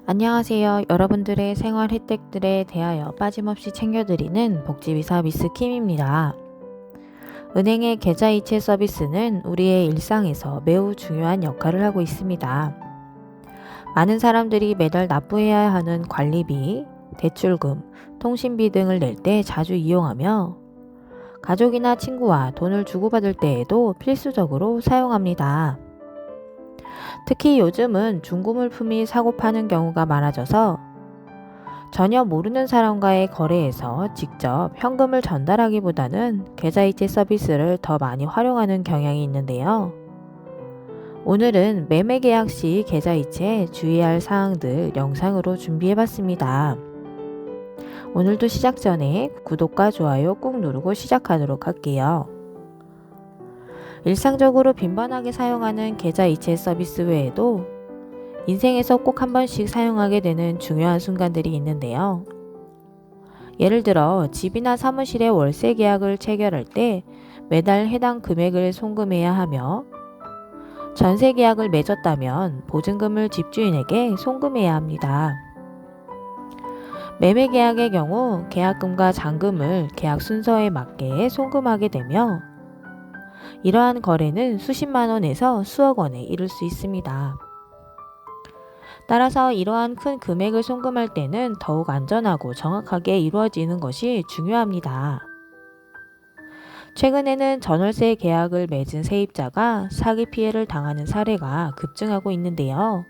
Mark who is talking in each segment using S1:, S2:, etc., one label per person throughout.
S1: 안녕하세요. 여러분들의 생활 혜택들에 대하여 빠짐없이 챙겨드리는 복지비서 미스 킴입니다. 은행의 계좌 이체 서비스는 우리의 일상에서 매우 중요한 역할을 하고 있습니다. 많은 사람들이 매달 납부해야 하는 관리비, 대출금, 통신비 등을 낼 때 자주 이용하며 가족이나 친구와 돈을 주고받을 때에도 필수적으로 사용합니다. 특히 요즘은 중고물품이 사고 파는 경우가 많아져서 전혀 모르는 사람과의 거래에서 직접 현금을 전달하기보다는 계좌이체 서비스를 더 많이 활용하는 경향이 있는데요. 오늘은 매매 계약 시 계좌이체에 주의해야 할 사항들 영상으로 준비해봤습니다. 오늘도 시작 전에 구독과 좋아요 꾹 누르고 시작하도록 할게요. 일상적으로 빈번하게 사용하는 계좌이체 서비스 외에도 인생에서 꼭 한 번씩 사용하게 되는 중요한 순간들이 있는데요. 예를 들어 집이나 사무실의 월세 계약을 체결할 때 매달 해당 금액을 송금해야 하며 전세 계약을 맺었다면 보증금을 집주인에게 송금해야 합니다. 매매 계약의 경우 계약금과 잔금을 계약 순서에 맞게 송금하게 되며 이러한 거래는 수십만 원에서 수억 원에 이를 수 있습니다. 따라서 이러한 큰 금액을 송금할 때는 더욱 안전하고 정확하게 이루어지는 것이 중요합니다. 최근에는 전월세 계약을 맺은 세입자가 사기 피해를 당하는 사례가 급증하고 있는데요.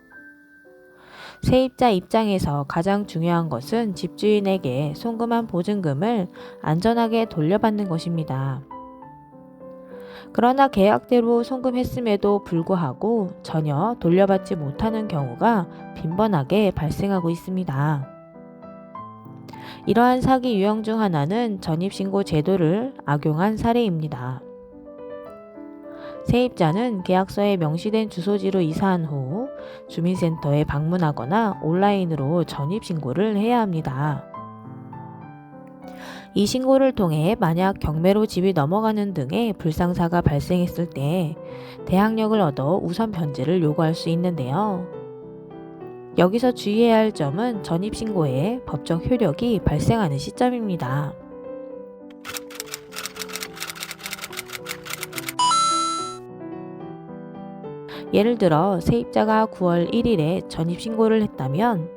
S1: 세입자 입장에서 가장 중요한 것은 집주인에게 송금한 보증금을 안전하게 돌려받는 것입니다. 그러나 계약대로 송금했음에도 불구하고 전혀 돌려받지 못하는 경우가 빈번하게 발생하고 있습니다. 이러한 사기 유형 중 하나는 전입신고 제도를 악용한 사례입니다. 세입자는 계약서에 명시된 주소지로 이사한 후 주민센터에 방문하거나 온라인으로 전입신고를 해야 합니다. 이 신고를 통해 만약 경매로 집이 넘어가는 등의 불상사가 발생했을 때 대항력을 얻어 우선 변제를 요구할 수 있는데요. 여기서 주의해야 할 점은 전입신고의 법적 효력이 발생하는 시점입니다. 예를 들어 세입자가 9월 1일에 전입신고를 했다면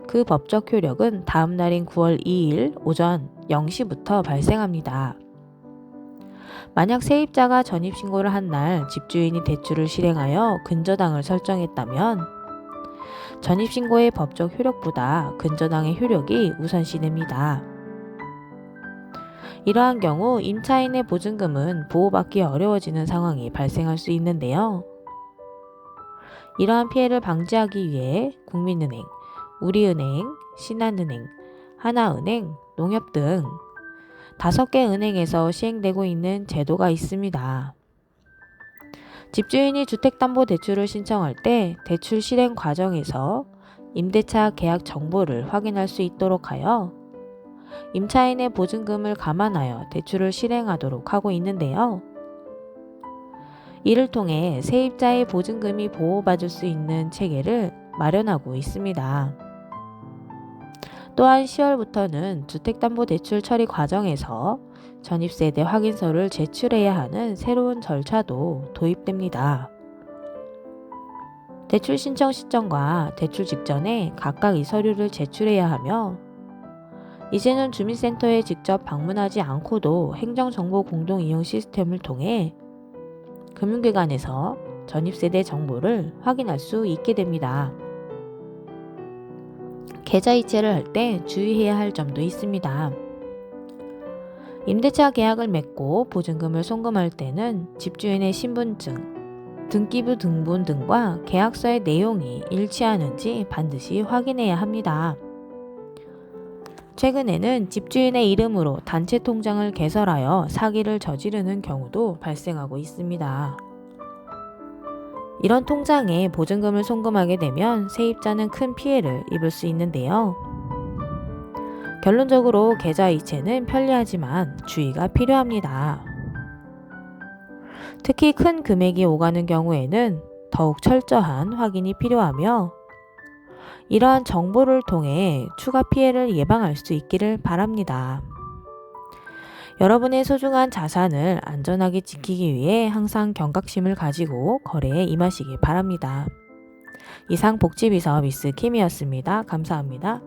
S1: 그 법적 효력은 다음 날인 9월 2일 오전 0시부터 발생합니다. 만약 세입자가 전입신고를 한 날 집주인이 대출을 실행하여 근저당을 설정했다면 전입신고의 법적 효력보다 근저당의 효력이 우선시됩니다. 이러한 경우 임차인의 보증금은 보호받기 어려워지는 상황이 발생할 수 있는데요. 이러한 피해를 방지하기 위해 국민은행, 우리은행, 신한은행, 하나은행, 농협 등 5개 은행에서 시행되고 있는 제도가 있습니다. 집주인이 주택담보대출을 신청할 때 대출 실행 과정에서 임대차 계약 정보를 확인할 수 있도록 하여 임차인의 보증금을 감안하여 대출을 실행하도록 하고 있는데요. 이를 통해 세입자의 보증금이 보호받을 수 있는 체계를 마련하고 있습니다. 또한 10월부터는 주택담보대출 처리 과정에서 전입세대 확인서를 제출해야 하는 새로운 절차도 도입됩니다. 대출 신청 시점과 대출 직전에 각각 이 서류를 제출해야 하며 이제는 주민센터에 직접 방문하지 않고도 행정정보 공동 이용 시스템을 통해 금융기관에서 전입세대 정보를 확인할 수 있게 됩니다. 계좌이체를 할 때 주의해야 할 점도 있습니다. 임대차 계약을 맺고 보증금을 송금할 때는 집주인의 신분증, 등기부 등본 등과 계약서의 내용이 일치하는지 반드시 확인해야 합니다. 최근에는 집주인의 이름으로 단체 통장을 개설하여 사기를 저지르는 경우도 발생하고 있습니다. 이런 통장에 보증금을 송금하게 되면 세입자는 큰 피해를 입을 수 있는데요. 결론적으로 계좌이체는 편리하지만 주의가 필요합니다. 특히 큰 금액이 오가는 경우에는 더욱 철저한 확인이 필요하며 이러한 정보를 통해 추가 피해를 예방할 수 있기를 바랍니다. 여러분의 소중한 자산을 안전하게 지키기 위해 항상 경각심을 가지고 거래에 임하시기 바랍니다. 이상 복지비서 미스 킴이었습니다. 감사합니다.